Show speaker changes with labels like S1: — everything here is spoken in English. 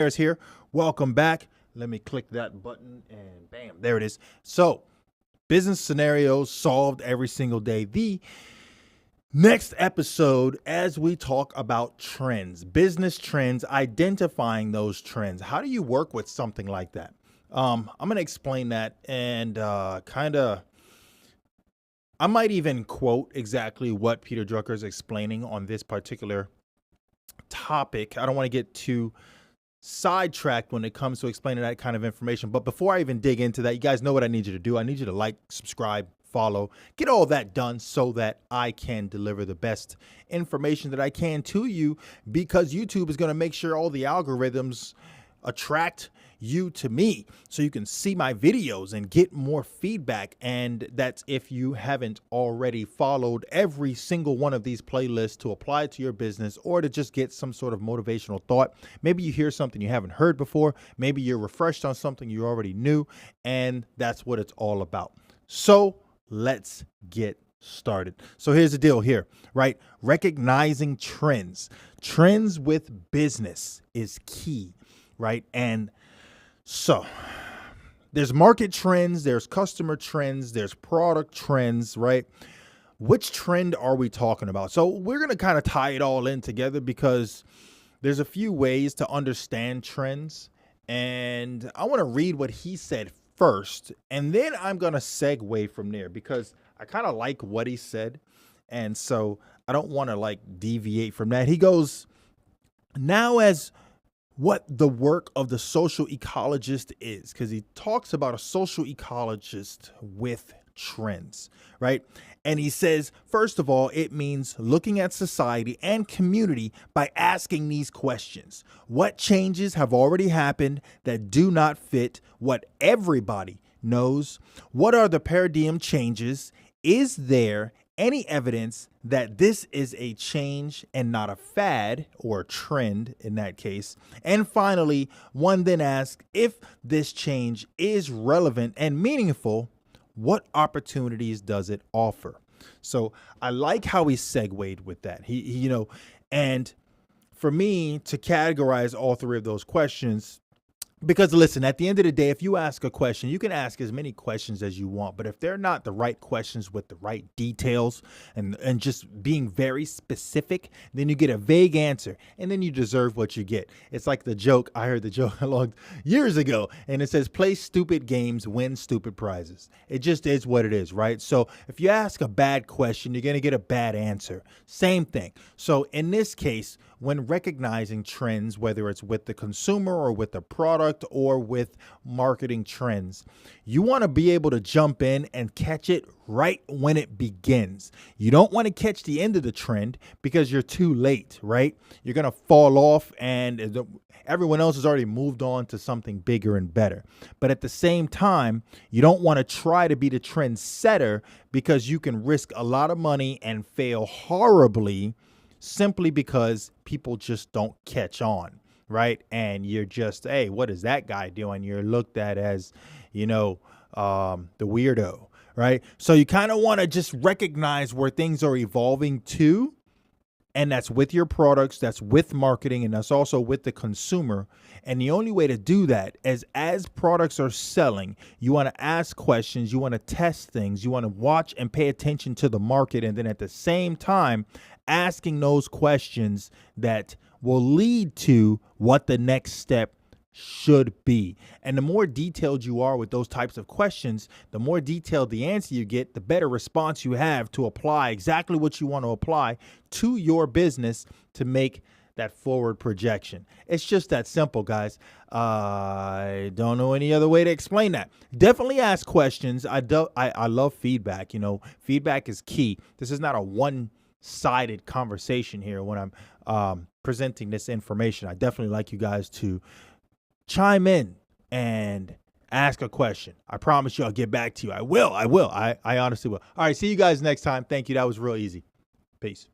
S1: There's here. Welcome back. Let me click that button and bam, there it is. So, business scenarios solved every single day. The next episode, as we talk about trends, business trends, identifying those trends. How do you work with something like that? I'm going to explain that and I might even quote exactly what Peter Drucker is explaining on this particular topic. I don't want to get too sidetracked when it comes to explaining that kind of information. But before I even dig into that, you guys know what I need you to do. I need you to like, subscribe, follow, get all that done so that I can deliver the best information that I can to you, because YouTube is going to make sure all the algorithms attract you to me so you can see my videos and get more feedback. And that's if you haven't already followed every single one of these playlists to apply to your business or to just get some sort of motivational thought. Maybe you hear something you haven't heard before. Maybe you're refreshed on something you already knew, and that's what it's all about. So let's get started. So here's the deal here, right? Recognizing trends. Trends with business is key, right? And so there's market trends, there's customer trends, there's product trends, right? Which trend are we talking about? So we're going to kind of tie it all in together because there's a few ways to understand trends. And I want to read what he said first, and then I'm going to segue from there because I kind of like what he said. And so I don't want to like deviate from that. He goes, now as what the work of the social ecologist is, because he talks about a social ecologist with trends, right? And he says, first of all, it means looking at society and community by asking these questions. What changes have already happened that do not fit what everybody knows? What are the paradigm changes? Is there any evidence that this is a change and not a fad or a trend in that case? And finally, one then asks, if this change is relevant and meaningful, what opportunities does it offer? So I like how he segued with that. And for me to categorize all three of those questions, because listen, at the end of the day, if you ask a question, you can ask as many questions as you want, but if they're not the right questions with the right details and just being very specific, then you get a vague answer and then you deserve what you get. It's like the joke. I heard the joke long years ago, and it says, play stupid games, win stupid prizes. It just is what it is, right? So if you ask a bad question, you're going to get a bad answer. Same thing. So in this case, when recognizing trends, whether it's with the consumer or with the product or with marketing trends, you want to be able to jump in and catch it right when it begins. You don't want to catch the end of the trend because you're too late, right? You're going to fall off and everyone else has already moved on to something bigger and better. But at the same time, you don't want to try to be the trend setter because you can risk a lot of money and fail horribly simply because people just don't catch on, right? And you're just, hey, what is that guy doing? You're looked at as, the weirdo, right? So you kind of want to just recognize where things are evolving to. And that's with your products, that's with marketing, and that's also with the consumer. And the only way to do that is as products are selling, you want to ask questions, you want to test things, you want to watch and pay attention to the market. And then at the same time, asking those questions that will lead to what the next step should be. And the more detailed you are with those types of questions, the more detailed the answer you get, the better response you have to apply exactly what you want to apply to your business to make that forward projection. It's just that simple, guys. I don't know any other way to explain that. Definitely ask questions. I love feedback. Feedback is key. This is not a one-sided conversation here when I'm presenting this information. I definitely like you guys to chime in and ask a question. I promise you I'll get back to you. I will. I honestly will. All right. See you guys next time. Thank you. That was real easy. Peace.